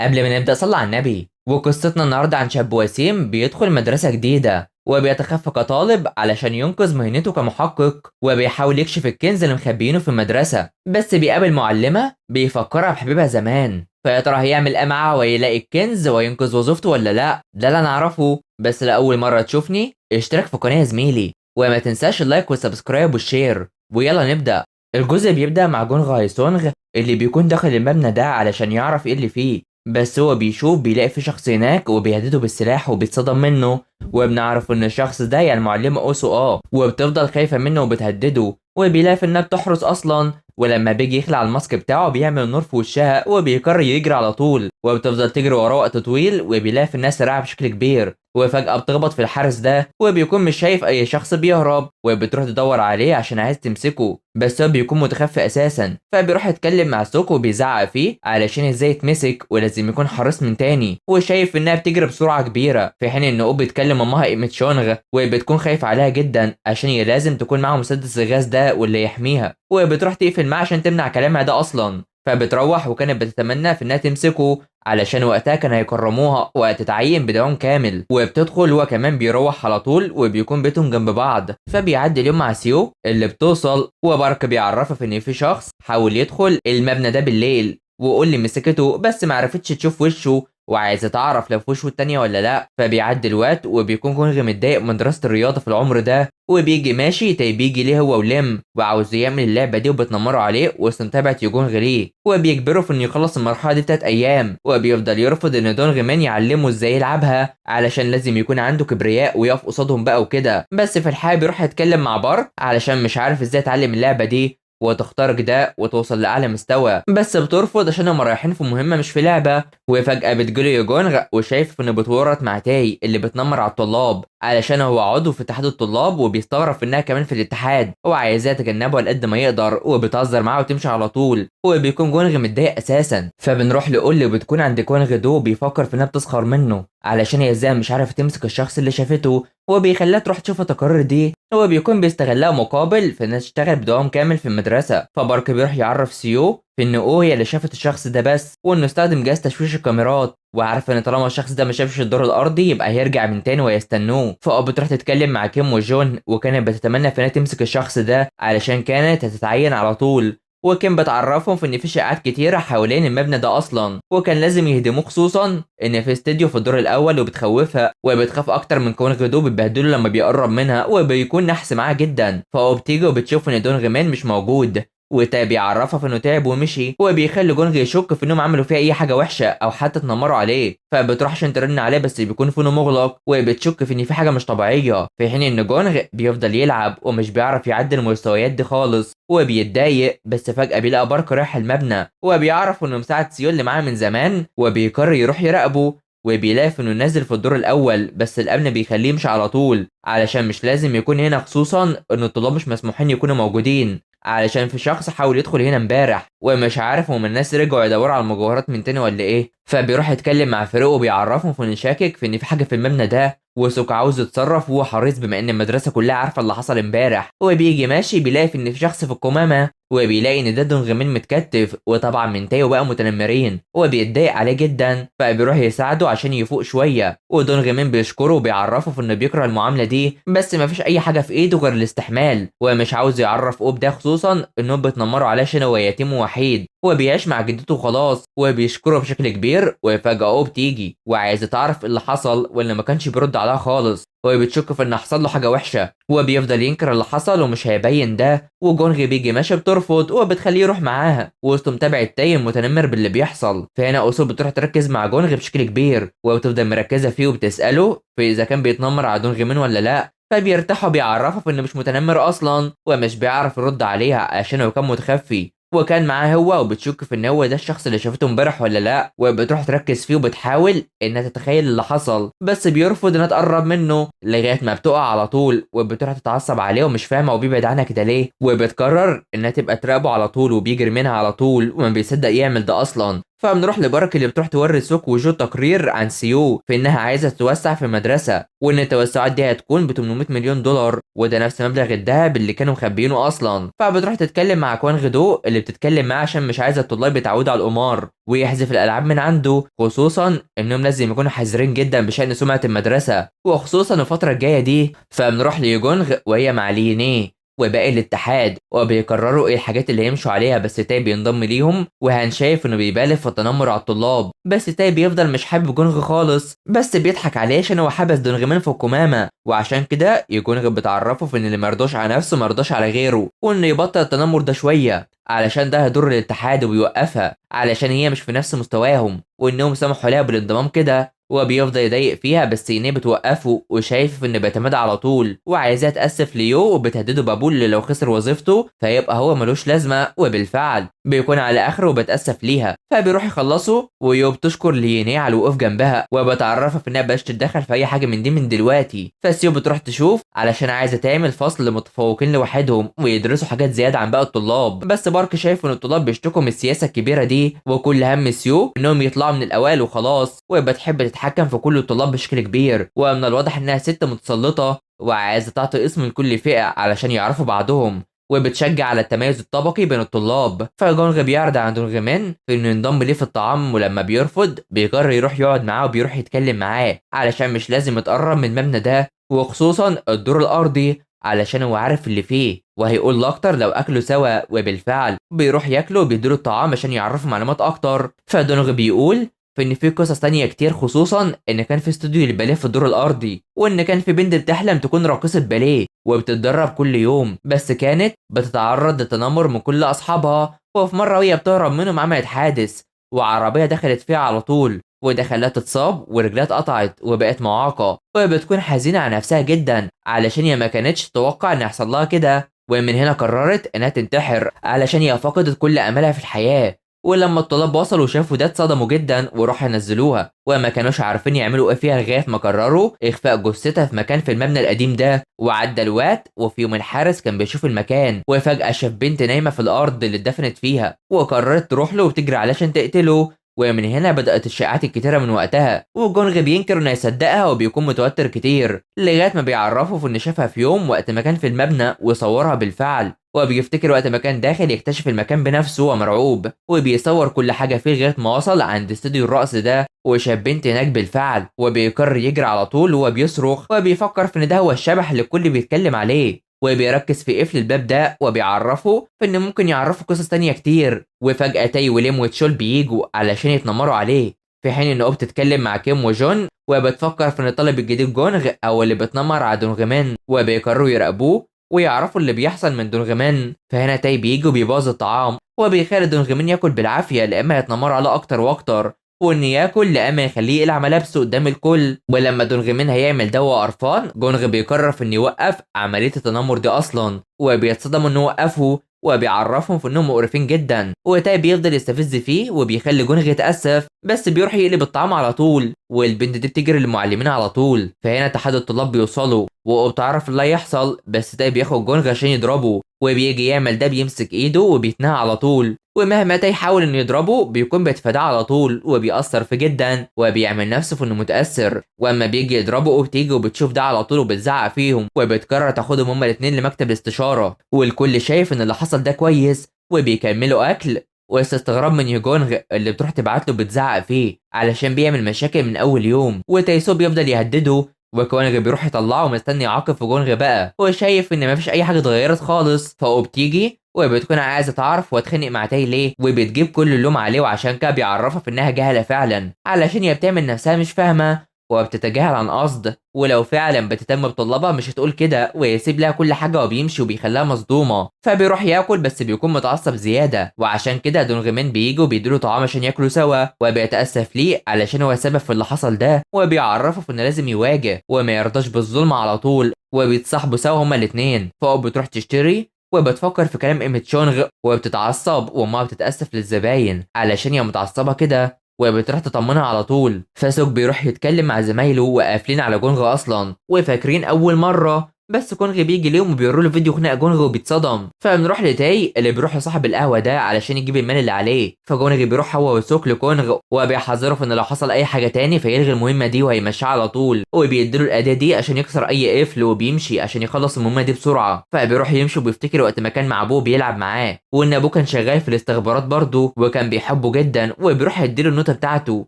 قبل ما نبدأ صلى على النبي. وقصتنا النهاردة عن شاب وسيم بيدخل مدرسة جديدة وبيتخفى كطالب علشان ينقذ مهنته كمحقق، وبيحاول يكشف الكنز اللي مخبيينه في المدرسة، بس بيقابل معلمة بيفكرها بحبيبها زمان. فيا ترى هيعمل ايه معاها ويلاقي الكنز وينقذ وظيفته ولا لا؟ ده اللي انا اعرفه. بس لأول مرة تشوفني اشترك في القناة يا زميلي، وما تنساش اللايك والسبسكرايب والشير. ويلا نبدأ. الجزء بيبدأ مع جون غايسونغ اللي بيكون داخل المبنى ده علشان يعرف ايه اللي فيه، بس هو بيلاقي في شخص هناك وبيهدده بالسلاح وبيتصدم منه. وبنعرف ان الشخص ده يعني المعلمة اوسو وبتفضل خايفة منه وبتهدده، وبيلاقي في انها بتحرس اصلا. ولما بيجي يخلع الماسك بتاعه بيعمل نور في وشها وبيقرر يجري على طول، وبتفضل تجري وراه وقت طويل، وبيلاقي في الناس سريعة بشكل كبير. وفجأة بتخبط في الحارس ده وبيكون مش شايف أي شخص بيهرب، وبتروح تدور عليه عشان عايز تمسكه، بس هو بيكون متخفي أساسا. فبيروح يتكلم مع سوكو وبيزعق فيه علشان ازاي يتمسك ولازم يكون حريص من تاني، وشايف إنها بتجري بسرعة كبيرة، في حين إن أوب بيتكلم أمها إيمت شونغ وبتكون خايفة عليها جدا عشان هي لازم تكون معاها مسدس الغاز ده واللي يحميها، وبتروح تقفل معاه عشان تمنع كلامها ده أصلا. فبتروح وكانت بتتمنى في إنها تمسكه علشان وقتها كان هيكرموها وهتتعين بدوام كامل. وبتدخل هو كمان بيروح على طول، وبيكون بيتهم جنب بعض. فبيعدي اليوم مع سيو اللي بتوصل، وبارك بيعرفها في ان في شخص حاول يدخل المبنى ده بالليل، وقول لي مسكته بس ما عرفتش تشوف وشه، وعايزه تعرف لو في وشه التانية ولا لا. فبيعدي الوقت وبيكون كونغ متضايق من دراسه الرياضه في العمر ده، وبيجي ماشي بيجي ليه هو ولم وعاوز يعمل اللعبه دي، وبتنمروا عليه وسط متابعه يجونغ ليه، وبيجبره في انه يخلص المرحله دي 3 ايام. وبيفضل يرفض ان دونغ مان يعلمه ازاي يلعبها علشان لازم يكون عنده كبرياء ويقف قصادهم بقى وكده. بس في الحقيقه بيروح يتكلم مع بارك علشان مش عارف ازاي يتعلم اللعبه دي وتخترق ده وتوصل لاعلى مستوى، بس بترفض عشان هم رايحين في مهمه مش في لعبه. وفجاه بتجيله يجونغ وشايف انه بتورط مع تاي اللي بتنمر على الطلاب علشان هو عضو في اتحاد الطلاب، وبيستغرب في انها كمان في الاتحاد، هو عايزاه يتجنبه على قد ما يقدر، وبتهزر معاه وتمشي على طول. وبيكون جونغ متضايق اساسا، فبنروح لاولي وبتكون عند كونغ دو بيفكر في انها بتسخر منه علشان هي ازاي مش عارفه تمسك الشخص اللي شافته، وبيخليها تروح تشوف التقارير دي. هو بيكون بيستغلها مقابل في انها تشتغل بدوام كامل في المدرسه. فبارك بيروح يعرف سيو في ان هي اللي شافت الشخص ده بس، وانه استخدم جهاز تشويش الكاميرات، وعارف ان طالما الشخص ده ما شافش الدور الارضي يبقى هيرجع من تاني ويستنوه. فأو بتروح تتكلم مع كيم وجون، وكانت بتتمنى في انها تمسك الشخص ده علشان كانت هتتعين على طول. وكان بتعرفهم في ان في شائعات كتيره حوالين المبنى ده اصلا، وكان لازم يهدموه، خصوصا ان في استديو في الدور الاول وبتخوفها، وبتخاف اكتر من كون غدو بتبهدله لما بيقرب منها، وبيكون نحس معاها جدا. فهو بتيجي وبتشوف ان دون غمان مش موجود، وتا بيعرفها في انه تعب ومشي، وبيخلي جونغ يشك في انهم عملوا فيها اي حاجه وحشه او حتى اتنمروا عليه. فبتروح عشان ترن عليه بس بيكون فونه مغلق، وبتشك في ان في حاجه مش طبيعيه، في حين ان جونغ بيفضل يلعب ومش بيعرف يعدي المستويات دي خالص، وبيتضايق. بس فجاه بيلاقي بارك رايح المبنى، وبيعرف انه مساعد سيول اللي معاه من زمان، وبيقرر يروح يراقبه. وبيلاقي انه نازل في الدور الاول، بس الامن بيخليه يمشي على طول علشان مش لازم يكون هنا، خصوصا ان الطلاب مش مسموحين يكونوا موجودين علشان في شخص حاول يدخل هنا امبارح، ومش عارف هم الناس رجعوا يدوروا على المجوهرات من تاني ولا ايه. فبيروح يتكلم مع فريق وبيعرفهم في انه شاكك في ان في حاجه في المبنى ده، وسوك عاوز يتصرف وهو حريص بما ان المدرسه كلها عارفه اللي حصل امبارح. وبيجي ماشي بيلاقي في ان في شخص في القمامه، وبيلاقي ان ده دونغمين متكتف، وطبعا من تايو بقى متنمرين، وبيتضايق عليه جدا. فبيروح يساعده عشان يفوق شويه، ودونغمين بيشكره وبيعرفه في انه بيكره المعامله دي، بس ما فيش اي حاجه في ايده غير الاستحمال، ومش عاوز يعرف اوب ده، خصوصا انهم بيتنمروا عليه عشان هو يتيم وحيد وبيعيش مع جدته خلاص. وبيشكره بشكل كبير، وفجاه اوب تيجي وعايزه تعرف اللي حصل، واللي ما كانش بيرد عليها خالص، هو بتشك في ان حصل له حاجه وحشه، وبيفضل ينكر اللي حصل ومش هيبين ده. وجونغ بيجي ماشي بترفض، وبتخليه يروح معاها وسط متابع التاي المتنمر باللي بيحصل. فهنا اوسو بتروح تركز مع جونغ بشكل كبير، وبتفضل مركزه فيه وبتساله في اذا كان بيتنمر على دونغ مين ولا لا. فبيرتاح وبيعرفه في انه مش متنمر اصلا، ومش بيعرف يرد عليها عشان هو كان متخفي، وكان معاه هو، وبتشك في ان هو ده الشخص اللي شافته امبارح ولا لا. وبتروح تركز فيه وبتحاول انها تتخيل اللي حصل، بس بيرفض انها تقرب منه لغايه ما بتقع على طول، وبتروح تتعصب عليه ومش فاهمه وبيبعد عنها كده ليه، وبتقرر انها تبقى تراقبه على طول، وبيجري منها على طول وما بيصدق يعمل ده اصلا. فبنروح لبارك اللي بتروح توري سوك وجو تقرير عن سيو في انها عايزه تتوسع في المدرسه، وان التوسعات دي هتكون ب 800 مليون دولار، وده نفس مبلغ الذهب اللي كانوا مخبيينه اصلا. فبتروح تتكلم مع كوان غدو اللي بتتكلم معاه عشان مش عايزه الطلاب يتعودوا على القمار ويحذف الالعاب من عنده، خصوصا انهم لازم يكونوا حذرين جدا بشان سمعه المدرسه وخصوصا الفتره الجايه دي. فبنروح ليجونغ وهي مع لينيه وباقي الاتحاد وبيقرروا ايه الحاجات اللي يمشوا عليها، بس تاي بينضم ليهم وهان شايف انه بيبالغ في التنمر على الطلاب، بس تاي بيفضل مش حابب جونغ خالص، بس بيضحك عليه عشان هو حبس دونغمان في القمامه، وعشان كده يجونغ بتعرفه في ان اللي مرضاش على نفسه مرضاش على غيره، وانه يبطل التنمر ده شويه علشان ده هيضر الاتحاد وبيوقفها علشان هي مش في نفس مستواهم، وانهم سمحوا لها بالانضمام كده. وبيفضل يضايق فيها بس اينيه بتوقفه وشايف ان بيعتمدها على طول وعايزاه تأسف ليو وبتهدده بابول اللي لو خسر وظيفته فيبقى هو ملوش لازمه، وبالفعل بيكون على اخره وبتأسف ليها. فبيروح يخلصوا ويو بتشكر لينيه على الوقوف جنبها وبتعرفها في انها بلاش تتدخل في اي حاجه من دي من دلوقتي. فسيو بتروح تشوف علشان عايزه تعمل فصل للمتفوقين لوحدهم ويدرسوا حاجات زياده عن باقي الطلاب، بس بارك شايف ان الطلاب بيشتكوا من السياسه الكبيره دي وكل هم سيو انهم يطلعوا من الاوائل وخلاص، وبتحب تتحكم في كل الطلاب بشكل كبير، ومن الواضح انها ست متسلطه وعايزه تعطي اسم لكل فئه علشان يعرفوا بعضهم، وبتشجع على التميز الطبقي بين الطلاب. فجونغ بيعرض عن دونغمان في انه ينضم ليه في الطعام، ولما بيرفض بيقرر يروح يقعد معاه وبيروح يتكلم معاه علشان مش لازم يتقرب من المبنى ده وخصوصا الدور الارضي علشان هو عارف اللي فيه وهيقول له اكتر لو اكلوا سوا، وبالفعل بيروح ياكله وبيديله الطعام عشان يعرفوا معلومات اكتر. فدونغ بيقول في ان في قصص تانية كتير، خصوصا ان كان في استوديو للباليه في الدور الارضي، وان كان في بنت بتحلم تكون راقصة باليه وبتتدرب كل يوم، بس كانت بتتعرض للتنمر من كل اصحابها، وفي مرة وهي بتهرب منهم عملت حادث وعربية دخلت فيها على طول وده خلاها تتصاب ورجلها اتقطعت وبقت معاقة، وبتكون حزينة على نفسها جدا علشان هي ما كانتش تتوقع ان يحصل لها كده، ومن هنا قررت انها تنتحر علشان هي فقدت كل املها في الحياة. ولما الطلاب وصلوا وشافوا ده اتصدموا جدا وراحوا ينزلوها وما كانوش عارفين يعملوا ايه فيها لغايه ما قرروا اخفاء جثتها في مكان في المبنى القديم ده. وعدى الوقت وفي يوم الحارس كان بيشوف المكان وفجاه شاف بنت نايمه في الارض اللي اتدفنت فيها وقررت تروح له وتجري علشان تقتله، ومن هنا بدأت الشائعات الكتيرة من وقتها، وجونغ بينكر انه يصدقها وبيكون متوتر كتير لغاية ما بيعرفوا في انه شافها في يوم وقت ما كان في المبنى وصورها بالفعل، وبيفتكر وقت ما كان داخل يكتشف المكان بنفسه ومرعوب وبيصور كل حاجة فيه لغاية ما وصل عند استوديو الرقص ده وشاف بنت هناك بالفعل، وبيقرر يجري على طول وهو بيصرخ وبيفكر في ان ده هو الشبح اللي الكل بيتكلم عليه، وبيركز في قفل الباب ده وبيعرفه في ان ممكن يعرفوا قصص تانية كتير. وفجأة تاي وليم وتشول بيجوا علشان يتنمروا عليه، في حين ان اوب بتتكلم مع كيم وجون وبتفكر في ان الطالب الجديد جونغ او اللي بتنمر على دونغمان، وبيقرروا يراقبوه ويعرفوا اللي بيحصل من دونغمان. فهنا تاي بيجي وبيبوظ الطعام وبيخلي دونغمان ياكل بالعافيه لأما يتنمروا عليه اكتر واكتر، وان ياكل لأما يخليه يقلع ملابسه قدام الكل. ولما دونغمان هيعمل ده وهو قرفان جونغ بيقرر في انه يوقف عمليه التنمر دي اصلا، وبيتصدم انه وقفه وبيعرفهم في انهم مقرفين جدا، وتاي بيفضل يستفز فيه وبيخلي جونغ يتاسف بس بيروح يقلب الطعام على طول، والبنت دي بتجري للمعلمين على طول. فهنا اتحاد الطلاب بيوصلوا وبتعرف اللي هيحصل، بس تاي بياخد جونغ عشان يضربه وبيجي يعمل ده بيمسك ايده وبيتنها على طول، ومهما تاي يحاول انه يضربه بيكون بيتفاداه على طول وبيأثر فيه جدا وبيعمل نفسه في انه متأثر، واما بيجي يضربه وبتيجي وبتشوف ده على طول وبتزعق فيهم وبتقرر تاخدهم هما الاتنين لمكتب الاستشارة، والكل شايف ان اللي حصل ده كويس وبيكملوا اكل، واستغراب من يوجونغ اللي بتروح تبعت له بتزعق فيه علشان بيعمل مشاكل من اول يوم، وتايسو بيفضل يهدده وكوانغ بيروح يطلعه ومستني يعاقب في جونغ بقى وشايف ان مفيش اي حاجه اتغيرت خالص. فهو بتيجي وبتكون عايزه تعرف واتخانق مع تاي ليه، وبتجيب كل اللوم عليه وعشان كده بيعرفها في انها جاهله فعلا علشان هي بتعمل نفسها مش فاهمه وبتتجاهل عن قصد، ولو فعلا بتهتم بطلابها مش هتقول كده ويسيب لها كل حاجه وبيمشي وبيخليها مصدومه. فبيروح ياكل بس بيكون متعصب زياده وعشان كده دونغمان بييجوا بيديله طعام عشان ياكلوا سوا وبيتاسف ليه علشان هو السبب في اللي حصل ده، وبيعرفه في انه لازم يواجه وما يرضاش بالظلم على طول، وبيتصاحبوا سوا هما الاثنين. فهو بتروح تشتري وبتفكر في كلام ايمة شونغ وبتتعصب وما بتتاسف للزباين علشان هي متعصبه كده وبتروح تطمنها على طول. فاسوك بيروح يتكلم مع زمايله وقافلين على جونغ اصلا وفاكرين اول مره بس كونغ بيجي ليهم وبيوروا له فيديو خناق جونغ وبيتصدم. فبنروح لتاي اللي بيروح لصاحب القهوه ده علشان يجيب المال اللي عليه. فجونغ بيروح هو وسوك لكونغ وبيحذره في ان لو حصل اي حاجه تاني فيلغي المهمه دي وهيمشيها على طول، وبيديله الاداه دي عشان يكسر اي قفل وبيمشي عشان يخلص المهمه دي بسرعه. فبيروح يمشي وبيفتكر وقت ما كان مع ابوه بيلعب معاه، وان ابوه كان شغال في الاستخبارات برضه وكان بيحبه جدا، وبيروح يديله النوتة بتاعته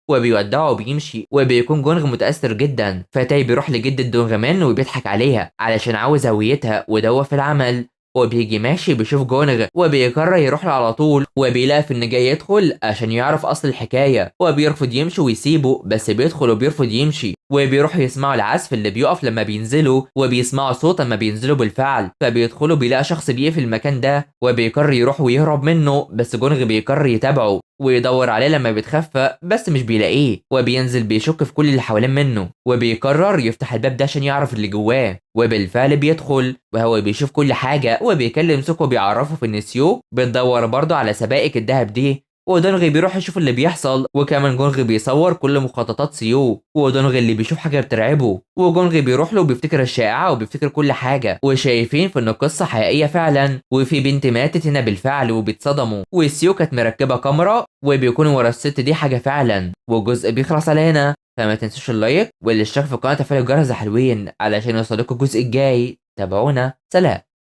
وبيودعه وبيمشي. وبيكون جونغ متأثر جدا. فتاي بيروح لجدة دونغمان وبيضحك عليها علشان عاوز هويتها وده هو في العمل. وبيجي ماشي بيشوف جونغ وبيقرر يروح له على طول، وبيلاقي في ان جاي يدخل عشان يعرف اصل الحكايه. وبيرفض يمشي ويسيبه، بس بيدخل وبيرفض يمشي. وبيروحوا يسمعوا العزف اللي بيقف لما بينزلوا، وبيسمعوا صوت لما بينزلوا بالفعل. فبيدخلوا بيلاقي شخص بيقفل المكان ده وبيقرر يروح ويهرب منه، بس جونغ بيقرر يتابعه ويدور عليه لما بيتخفى بس مش بيلاقيه. وبينزل بيشك في كل اللي حوالين منه وبيقرر يفتح الباب ده عشان يعرف اللي جواه. وبالفعل بيدخل وهو بيشوف كل حاجة وبيكلم سوك وبيعرفه في ان سيو بتدور برضه على سبائك الذهب دي. ودونغ بيروح يشوف اللي بيحصل، وكمان جونغ بيصور كل مخططات سيو. ودونغ اللي بيشوف حاجه بترعبه، وجونغ بيروح له وبيفتكر الشائعه وبيفتكر كل حاجه، وشايفين في ان القصه حقيقيه فعلا وفي بنت ماتت هنا بالفعل وبيتصدموا. وسيو كانت مركبه كاميرا وبيكونوا ورا الست دي حاجه فعلا. والجزء بيخلص على هنا، فما تنسوش اللايك والاشتراك في القناه وتفعيل الجرس حلوين علشان يوصلكوا الجزء الجاي. تابعونا، سلام.